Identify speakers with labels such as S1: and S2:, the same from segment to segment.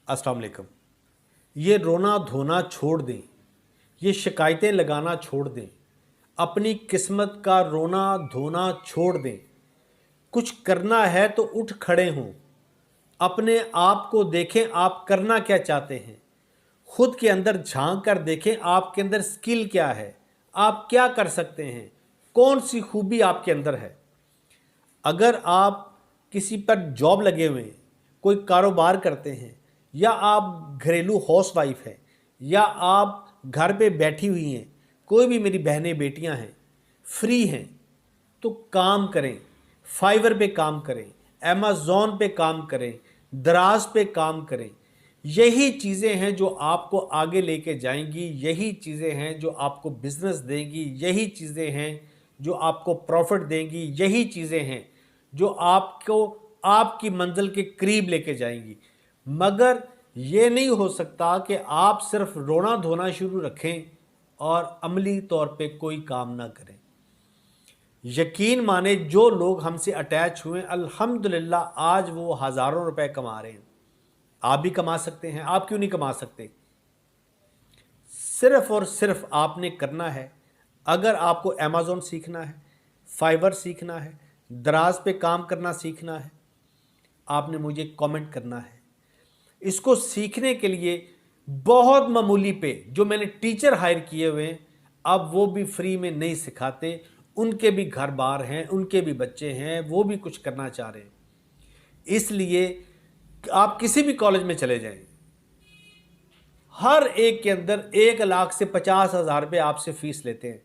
S1: अस्सलाम वालेकुम। ये रोना धोना छोड़ दें, ये शिकायतें लगाना छोड़ दें, अपनी किस्मत का रोना धोना छोड़ दें। कुछ करना है तो उठ खड़े हों, अपने आप को देखें आप करना क्या चाहते हैं। खुद के अंदर झांक कर देखें आपके अंदर स्किल क्या है, आप क्या कर सकते हैं, कौन सी खूबी आपके अंदर है। अगर आप किसी पर जॉब लगे हुए हैं, कोई कारोबार करते हैं, या आप घरेलू हाउसवाइफ हैं, या आप घर पे बैठी हुई हैं, कोई भी मेरी बहनें बेटियां हैं, फ्री हैं, तो काम करें। फाइवर पे काम करें, अमेज़ॉन पे काम करें, दराज पे काम करें। यही चीज़ें हैं जो आपको आगे लेके जाएंगी, यही चीज़ें हैं जो आपको बिजनेस देंगी, यही चीज़ें हैं जो आपको प्रॉफिट देंगी, यही चीज़ें हैं जो आपको आपकी मंजिल के करीब लेके जाएंगी। मगर ये नहीं हो सकता कि आप सिर्फ रोना धोना शुरू रखें और अमली तौर पे कोई काम ना करें। यकीन माने जो लोग हमसे अटैच हुए अल्हम्दुलिल्लाह आज वो हज़ारों रुपए कमा रहे हैं। आप भी कमा सकते हैं, आप क्यों नहीं कमा सकते। सिर्फ और सिर्फ आपने करना है, अगर आपको अमेज़ॉन सीखना है, फाइवर सीखना है, दराज पे काम करना सीखना है, आपने मुझे कमेंट करना है। इसको सीखने के लिए बहुत मामूली पे जो मैंने टीचर हायर किए हुए हैं, अब वो भी फ्री में नहीं सिखाते, उनके भी घर बार हैं, उनके भी बच्चे हैं, वो भी कुछ करना चाह रहे हैं। इसलिए आप किसी भी कॉलेज में चले जाएं, हर एक के अंदर 1 लाख से 50,000 रुपये आपसे फीस लेते हैं।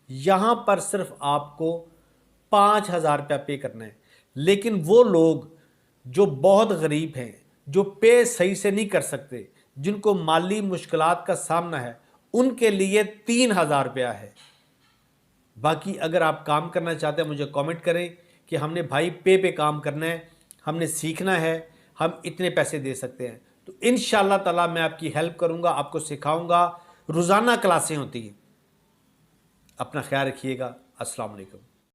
S1: यहाँ पर सिर्फ आपको 5,000 रुपया पे करना है। लेकिन वो लोग जो बहुत गरीब हैं, जो पे सही से नहीं कर सकते, जिनको माली मुश्किलात का सामना है, उनके लिए 3,000 रुपया है। बाकी अगर आप काम करना चाहते हैं मुझे कमेंट करें कि हमने भाई पे काम करना है, हमने सीखना है, हम इतने पैसे दे सकते हैं, तो इंशाअल्लाह ताला मैं आपकी हेल्प करूंगा, आपको सिखाऊंगा। रोज़ाना क्लासें होती हैं। अपना ख्याल रखिएगा। अस्सलाम वालेकुम।